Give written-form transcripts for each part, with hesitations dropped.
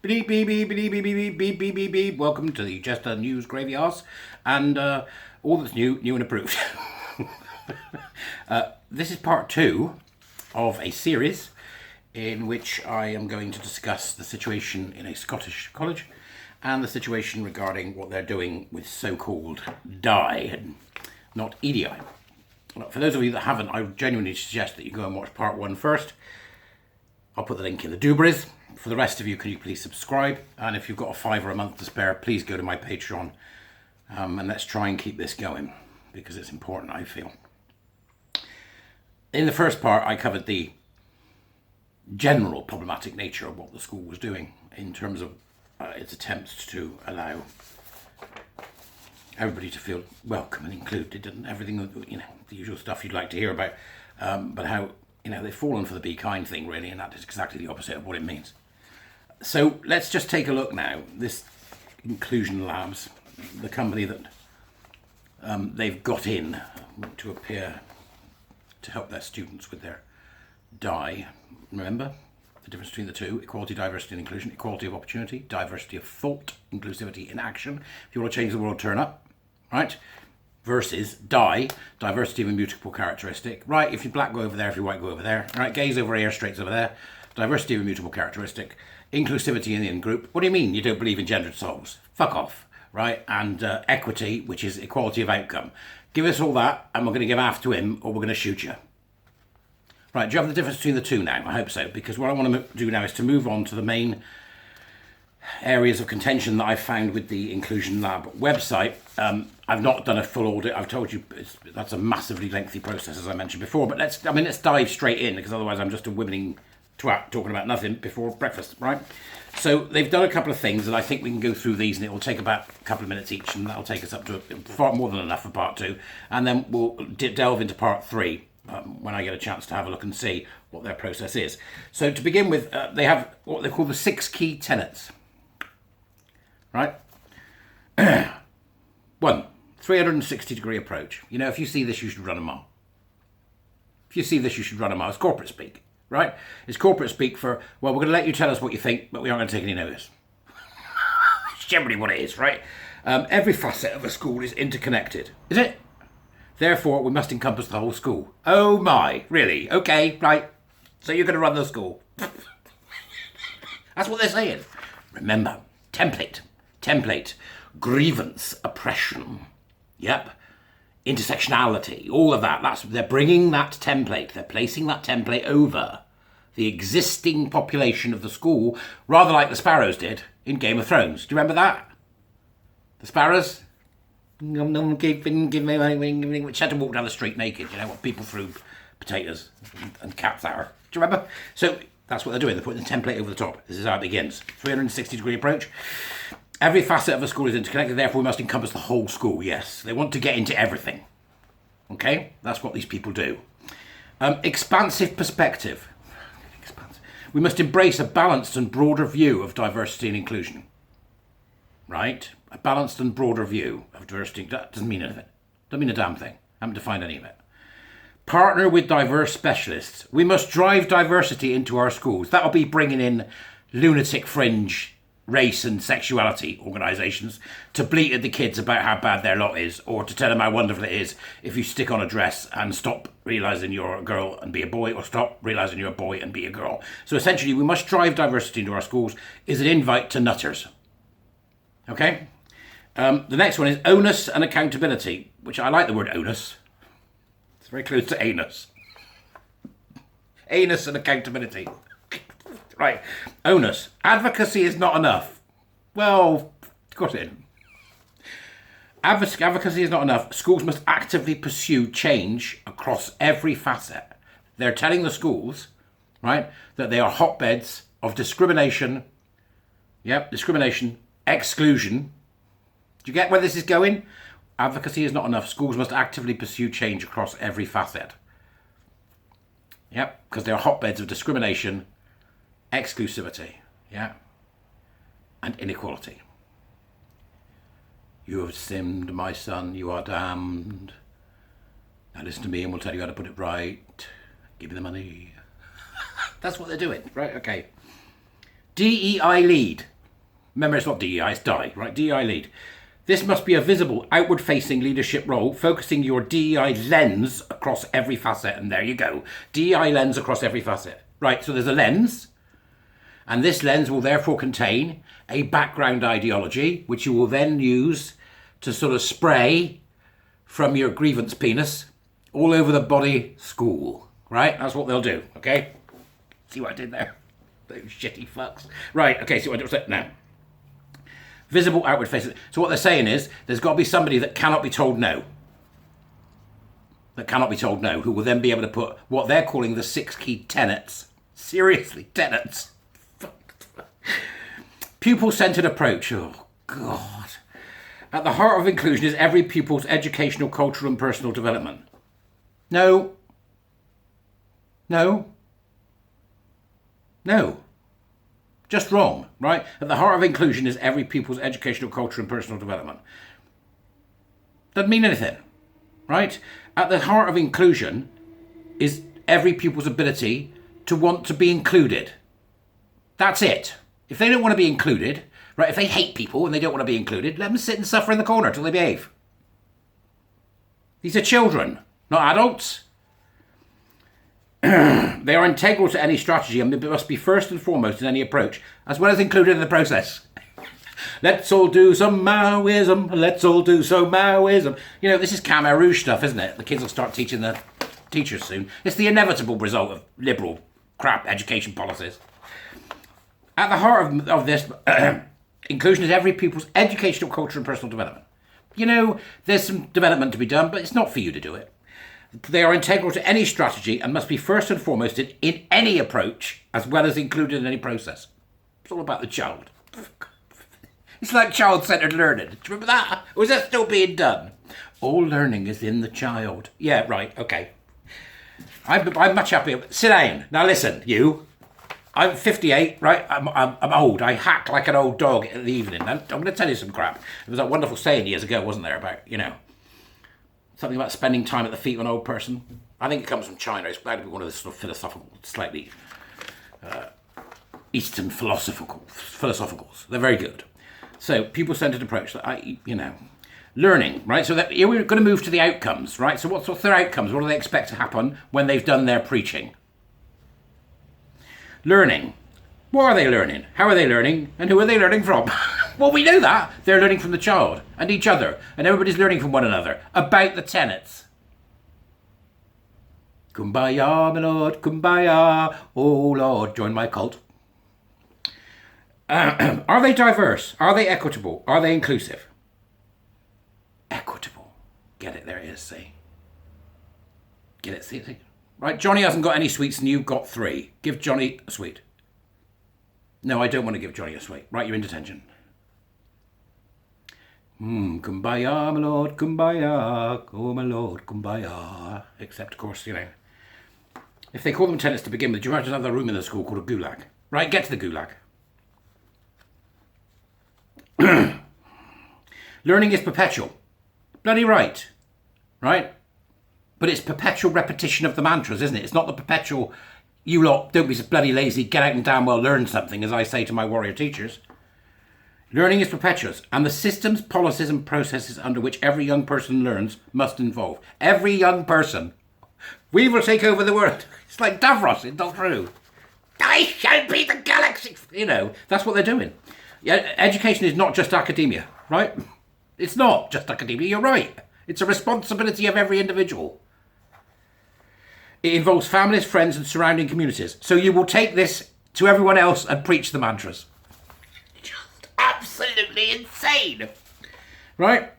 Beep, beep, beep, beep, beep, beep, beep, beep, beep, beep. Welcome to the Jester News Gravy House and all that's new and approved. This is part 2 of a series in which I am going to discuss the situation in a Scottish college and the situation regarding what they're doing with so-called DI, not EDI. For those of you that haven't, I genuinely suggest that you go and watch part 1 first. I'll put the link in the doobries. For the rest of you, can you please subscribe? And if you've got a £5 a month to spare, please go to my Patreon. And let's try and keep this going, because it's important, I feel. In the first part, I covered the general problematic nature of what the school was doing in terms of its attempts to allow everybody to feel welcome and included and everything, the usual stuff you'd like to hear about. But how, they've fallen for the be kind thing, really, and that is exactly the opposite of what it means. So let's just take a look now. This Inclusion Labs, the company that they've got in to appear to help their students with their DI. Remember the difference between the two: equality, diversity and inclusion, equality of opportunity, diversity of thought, inclusivity in action. If you want to change the world, turn up, right? Versus DI, diversity of immutable characteristic. Right, if you're black, go over there. If you're white, go over there. Right, gays over here, straights over there. Diversity of immutable characteristic. Inclusivity in the in-group. What do you mean you don't believe in gendered souls? Fuck off, right? And equity, which is equality of outcome. Give us all that, and we're going to give half to him, or we're going to shoot you. Right, do you have the difference between the two now? I hope so, because what I want to do now is to move on to the main areas of contention that I've found with the Inclusion Lab website. I've not done a full audit. I've told you that's a massively lengthy process, as I mentioned before. But let's dive straight in, because otherwise I'm just a wibbling twat talking about nothing before breakfast, right? So they've done a couple of things, and I think we can go through these, and it will take about a couple of minutes each, and that'll take us up to far more than enough for part 2. And then we'll delve into part 3 when I get a chance to have a look and see what their process is. So to begin with, they have what they call the 6 key tenets. Right? 1, 360-degree approach. If you see this, you should run a mile. If you see this, you should run a mile. It's corporate speak, right? It's corporate speak for, well, we're going to let you tell us what you think, but we aren't going to take any notice. It's generally what it is, right? Every facet of a school is interconnected. Is it? Therefore, we must encompass the whole school. Oh my, really? Okay, right. So you're going to run the school. That's what they're saying. Remember, template, grievance, oppression, intersectionality, all of that. They're bringing that template, they're placing that template over the existing population of the school, rather like the Sparrows did in Game of Thrones. Do you remember that? The Sparrows? Which had to walk down the street naked, what people threw potatoes and cats at her. Do you remember? So that's what they're doing. They're putting the template over the top. This is how it begins. 360-degree approach. Every facet of a school is interconnected, therefore we must encompass the whole school. Yes, they want to get into everything. Okay? That's what these people do. Expansive perspective. We must embrace a balanced and broader view of diversity and inclusion. Right? A balanced and broader view of diversity. That doesn't mean anything. Doesn't mean a damn thing. I haven't defined any of it. Partner with diverse specialists. We must drive diversity into our schools. That'll be bringing in lunatic fringe race and sexuality organisations to bleat at the kids about how bad their lot is, or to tell them how wonderful it is if you stick on a dress and stop realising you're a girl and be a boy, or stop realising you're a boy and be a girl. So essentially, we must drive diversity into our schools is an invite to nutters. Okay? The next one is onus and accountability, which I like the word onus. It's very close to anus. Anus and accountability. Right. Onus. Advocacy is not enough. Well, of course it isn't. Advocacy is not enough. Schools must actively pursue change across every facet. They're telling the schools, right, that they are hotbeds of discrimination. Discrimination, exclusion. Do you get where this is going? Advocacy is not enough. Schools must actively pursue change across every facet. Because they are hotbeds of discrimination, exclusivity, and inequality. You have sinned, my son, you are damned. Now listen to me and we'll tell you how to put it right. Give me the money. That's what they're doing, right? Okay. DEI lead. Remember, it's not DEI, it's DI, right? DEI lead. This must be a visible, outward-facing leadership role, focusing your DEI lens across every facet. And there you go. DEI lens across every facet. Right, so there's a lens, and this lens will therefore contain a background ideology, which you will then use to sort of spray from your grievance penis all over the body school. Right, that's what they'll do, okay? See what I did there? Those shitty fucks. Right, okay, see what I did now. Visible outward faces. So what they're saying is there's got to be somebody that cannot be told no. That cannot be told no, who will then be able to put what they're calling the 6 key tenets. Seriously, tenets. Pupil-centered approach. Oh, God. At the heart of inclusion is every pupil's educational, cultural and personal development. No. No. No. Just wrong, right? At the heart of inclusion is every pupil's educational, cultural and personal development. Doesn't mean anything, right? At the heart of inclusion is every pupil's ability to want to be included. That's it. If they don't want to be included, right, if they hate people and they don't want to be included, let them sit and suffer in the corner till they behave. These are children, not adults. They are integral to any strategy and must be first and foremost in any approach, as well as included in the process. Let's all do some Maoism. Let's all do some Maoism. You know, this is Khmer Rouge stuff, isn't it? The kids will start teaching the teachers soon. It's the inevitable result of liberal crap education policies. At the heart of this, inclusion is every pupil's educational, cultural and personal development. You know, there's some development to be done, but it's not for you to do it. They are integral to any strategy and must be first and foremost in any approach, as well as included in any process. It's all about the child. It's like child-centered learning. Do you remember that? Or is that still being done? All learning is in the child. Yeah, right, okay. I'm much happier. Sit down. Now listen, you. I'm 58, right? I'm old. I hack like an old dog in the evening. I'm going to tell you some crap. There was that wonderful saying years ago, wasn't there, about, you know, something about spending time at the feet of an old person. I think it comes from China. It's glad to be one of the sort of philosophical, slightly Eastern philosophicals. They're very good. So, pupil-centered approach. Learning, right? So that here we're going to move to the outcomes, right? So what's their outcomes? What do they expect to happen when they've done their preaching? Learning. What are they learning? How are they learning? And who are they learning from? Well, we know that. They're learning from the child and each other. And everybody's learning from one another about the tenets. Kumbaya, my lord, kumbaya. Oh, Lord, join my cult. Are they diverse? Are they equitable? Are they inclusive? Equitable. Get it? There it is, see? Get it? See? Right, Johnny hasn't got any sweets and you've got 3. Give Johnny a sweet. No, I don't want to give Johnny a sweet. Right, you're in detention. Kumbaya, my lord, kumbaya. Oh, my lord, kumbaya. Except, of course, you know, if they call them tenants to begin with, do you imagine another room in the school called a gulag? Right, get to the gulag. Learning is perpetual. Bloody right. Right? But it's perpetual repetition of the mantras, isn't it? It's not the perpetual, you lot, don't be so bloody lazy, get out and damn well learn something, as I say to my warrior teachers. Learning is perpetuous, and the systems, policies and processes under which every young person learns must involve. Every young person. We will take over the world. It's like Davros in Doctor Who. I shall be the galaxy. You know, that's what they're doing. Yeah, education is not just academia, right? It's not just academia, you're right. It's a responsibility of every individual. It involves families, friends and surrounding communities. So you will take this to everyone else and preach the mantras. Just absolutely insane. Right?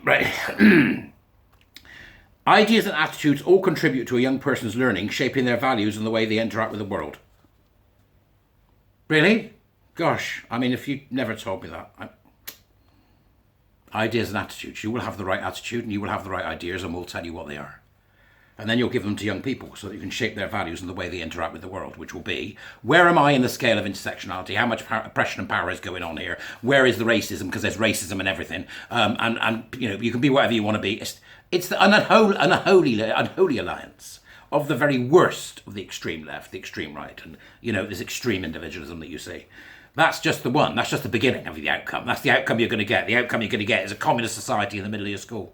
Right. Ideas and attitudes all contribute to a young person's learning, shaping their values and the way they interact with the world. Really? Gosh, I mean, if you never told me that. Ideas and attitudes. You will have the right attitude and you will have the right ideas and we'll tell you what they are. And then you'll give them to young people so that you can shape their values and the way they interact with the world, which will be, where am I in the scale of intersectionality? How much oppression and power is going on here? Where is the racism? Because there's racism and everything. And you know, you can be whatever you want to be. It's the unholy alliance of the very worst of the extreme left, the extreme right, and, this extreme individualism that you see. That's just the one. That's just the beginning of the outcome. That's the outcome you're going to get. The outcome you're going to get is a communist society in the middle of your school.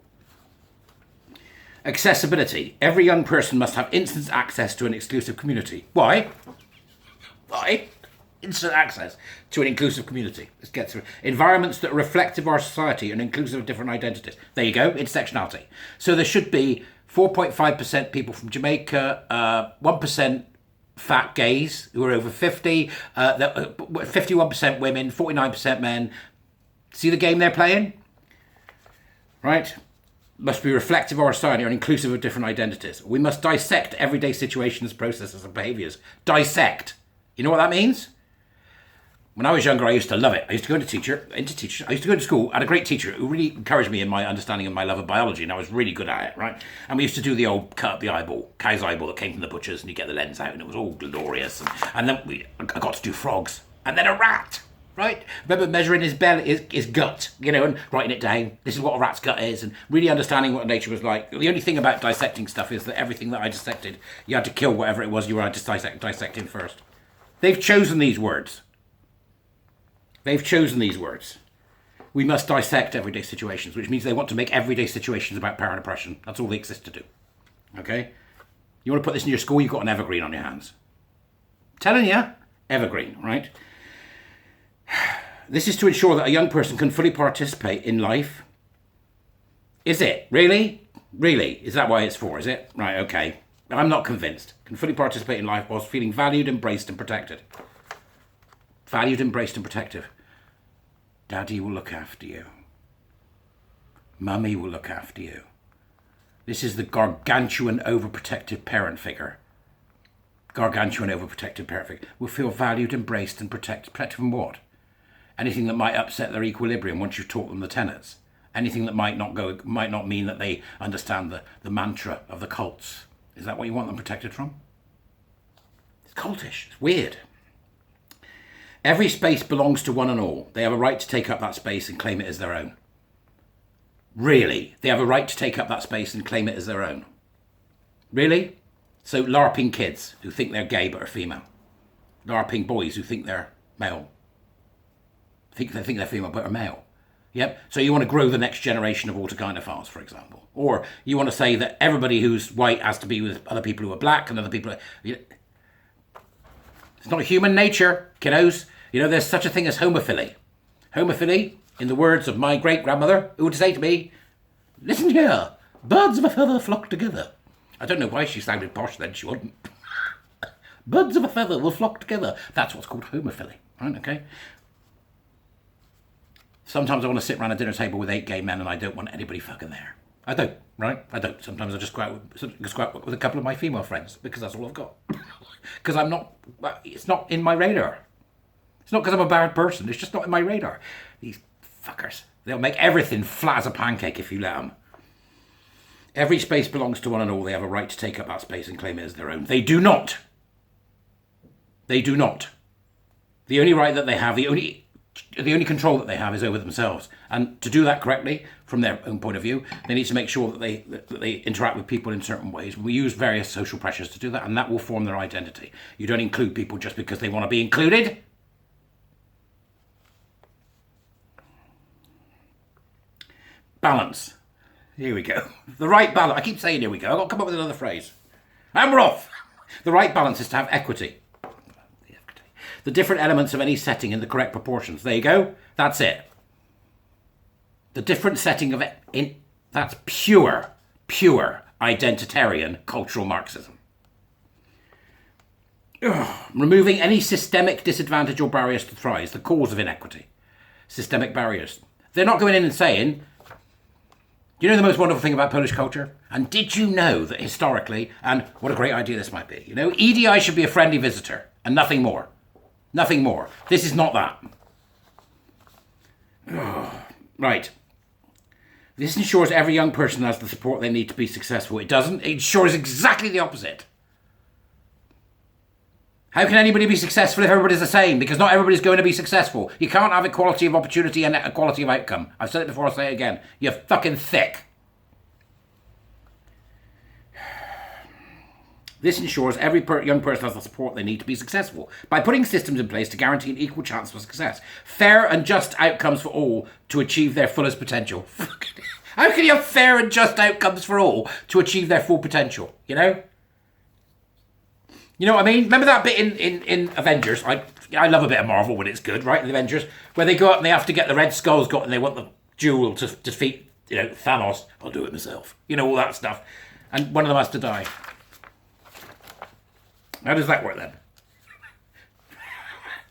Accessibility. Every young person must have instant access to an exclusive community. Why? Why? Instant access to an inclusive community. Let's get through. Environments that are reflective of our society and inclusive of different identities. There you go, intersectionality. So there should be 4.5% people from Jamaica, 1% fat gays who are over 50, 51% women, 49% men. See the game they're playing? Right? Must be reflective of our society and inclusive of different identities. We must dissect everyday situations, processes and behaviours. Dissect. You know what that means? When I was younger, I used to love it. I used to go into teacher. I used to go to school. I had a great teacher who really encouraged me in my understanding of my love of biology, and I was really good at it, right? And we used to do the old cut up the eyeball, cow's eyeball that came from the butcher's, and you get the lens out, and it was all glorious. And then I got to do frogs, and then a rat, right? I remember measuring his belly, his gut, and writing it down. This is what a rat's gut is, and really understanding what nature was like. The only thing about dissecting stuff is that everything that I dissected, you had to kill whatever it was you were dissecting first. They've chosen these words. They've chosen these words. We must dissect everyday situations, which means they want to make everyday situations about power and oppression. That's all they exist to do. Okay? You want to put this in your school, you've got an evergreen on your hands. Telling you, evergreen, right? This is to ensure that a young person can fully participate in life. Is it? Really? Really? Is that why it's for, is it? Right, okay. I'm not convinced. Can fully participate in life whilst feeling valued, embraced and protected. Valued, embraced and protective. Daddy will look after you. Mummy will look after you. This is the gargantuan overprotective parent figure. Gargantuan overprotective parent figure. Will feel valued, embraced and protected. Protected from what? Anything that might upset their equilibrium once you've taught them the tenets. Anything that might not mean that they understand the mantra of the cults. Is that what you want them protected from? It's cultish. It's weird. Every space belongs to one and all. They have a right to take up that space and claim it as their own. Really? They have a right to take up that space and claim it as their own. Really? So LARPing kids who think they're gay but are female. LARPing boys who think they're male. They think they're female but are male. Yep. So you want to grow the next generation of autogynephiles, for example. Or you want to say that everybody who's white has to be with other people who are black and other people... It's not human nature, kiddos. There's such a thing as homophily. Homophily, in the words of my great-grandmother, who would say to me, listen here, birds of a feather flock together. I don't know why she sounded posh then, she wouldn't. Birds of a feather will flock together. That's what's called homophily, right, okay? Sometimes I want to sit around a dinner table with 8 gay men and I don't want anybody fucking there. I don't, right? I don't. Sometimes I just go out with a couple of my female friends because that's all I've got. Because it's not in my radar. It's not because I'm a bad person. It's just not in my radar. These fuckers. They'll make everything flat as a pancake if you let them. Every space belongs to one and all. They have a right to take up that space and claim it as their own. They do not. They do not. The only right that they have, the only control that they have is over themselves. And to do that correctly, from their own point of view, they need to make sure that they interact with people in certain ways. We use various social pressures to do that, and that will form their identity. You don't include people just because they want to be included. Balance. Here we go. The right balance. I keep saying here we go. I've got to come up with another phrase. And we're off. The right balance is to have equity. The different elements of any setting in the correct proportions. There you go. That's it. The different setting of it. That's pure identitarian cultural Marxism. Removing any systemic disadvantage or barriers to thrive, the cause of inequity. Systemic barriers. They're not going in and saying, you know the most wonderful thing about Polish culture? And did you know that historically, and what a great idea this might be, EDI should be a friendly visitor and nothing more. Nothing more. This is not that. Right. This ensures every young person has the support they need to be successful. It doesn't. It ensures exactly the opposite. How can anybody be successful if everybody's the same? Because not everybody's going to be successful. You can't have equality of opportunity and equality of outcome. I've said it before, I'll say it again. You're fucking thick. This ensures every young person has the support they need to be successful by putting systems in place to guarantee an equal chance for success. Fair and just outcomes for all to achieve their fullest potential. How can you have fair and just outcomes for all to achieve their full potential, you know? You know what I mean? Remember that bit in Avengers? I love a bit of Marvel when it's good, right? In the Avengers, where they go up and they have to get the Red Skull's got and they want the jewel to defeat, Thanos. I'll do it myself. All that stuff. And one of them has to die. How does that work then?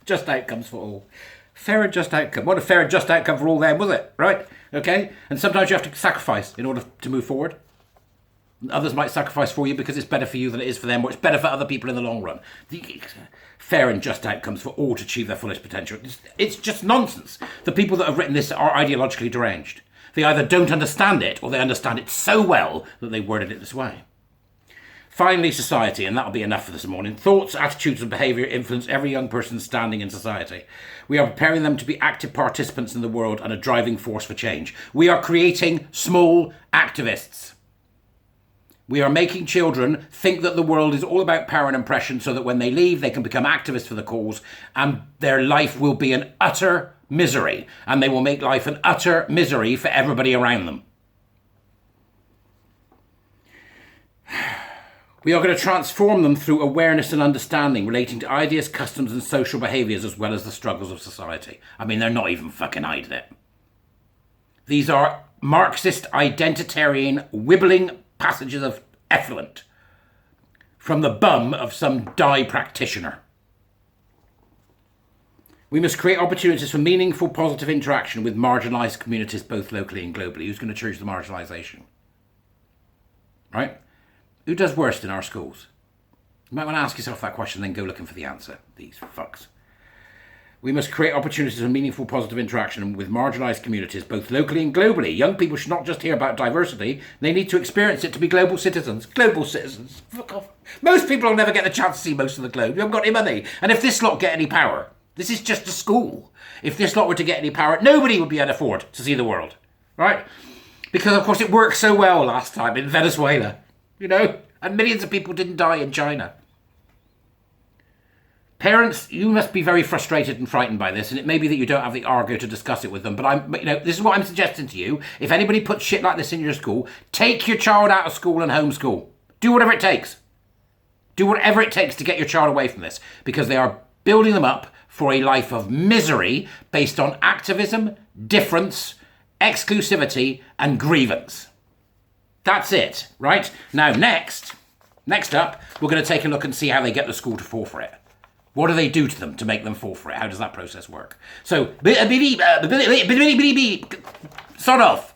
Just outcomes for all. Fair and just outcome. What a fair and just outcome for all then, was it? Right? Okay? And sometimes you have to sacrifice in order to move forward. Others might sacrifice for you because it's better for you than it is for them, or it's better for other people in the long run. Fair and just outcomes for all to achieve their fullest potential. It's just nonsense. The people that have written this are ideologically deranged. They either don't understand it, or they understand it so well that they worded it this way. Finally, society, and that'll be enough for this morning. Thoughts, attitudes and behaviour influence every young person's standing in society. We are preparing them to be active participants in the world and a driving force for change. We are creating small activists. We are making children think that the world is all about power and oppression so that when they leave, they can become activists for the cause and their life will be an utter misery. And they will make life an utter misery for everybody around them. We are going to transform them through awareness and understanding relating to ideas, customs and social behaviours as well as the struggles of society. I mean, they're not even fucking hiding it. These are Marxist, identitarian, wibbling passages of effluent from the bum of some die practitioner. We must create opportunities for meaningful, positive interaction with marginalised communities, both locally and globally. Who's going to choose the marginalisation? Right? Who does worst in our schools? You might want to ask yourself that question, then go looking for the answer. These fucks. We must create opportunities for meaningful, positive interaction with marginalised communities, both locally and globally. Young people should not just hear about diversity. They need to experience it to be global citizens. Global citizens. Fuck off. Most people will never get the chance to see most of the globe. You haven't got any money. And if this lot get any power, this is just a school. If this lot were to get any power, nobody would be able to afford to see the world. Right? Because, of course, it worked so well last time in Venezuela. And millions of people didn't die in China. Parents, you must be very frustrated and frightened by this, and it may be that you don't have the argo to discuss it with them, but this is what I'm suggesting to you. If anybody puts shit like this in your school, take your child out of school and homeschool. Do whatever it takes. Do whatever it takes to get your child away from this, because they are building them up for a life of misery based on activism, difference, exclusivity, and grievance. That's it, right? Now, next up, we're going to take a look and see how they get the school to fall for it. What do they do to them to make them fall for it? How does that process work? So, sort off.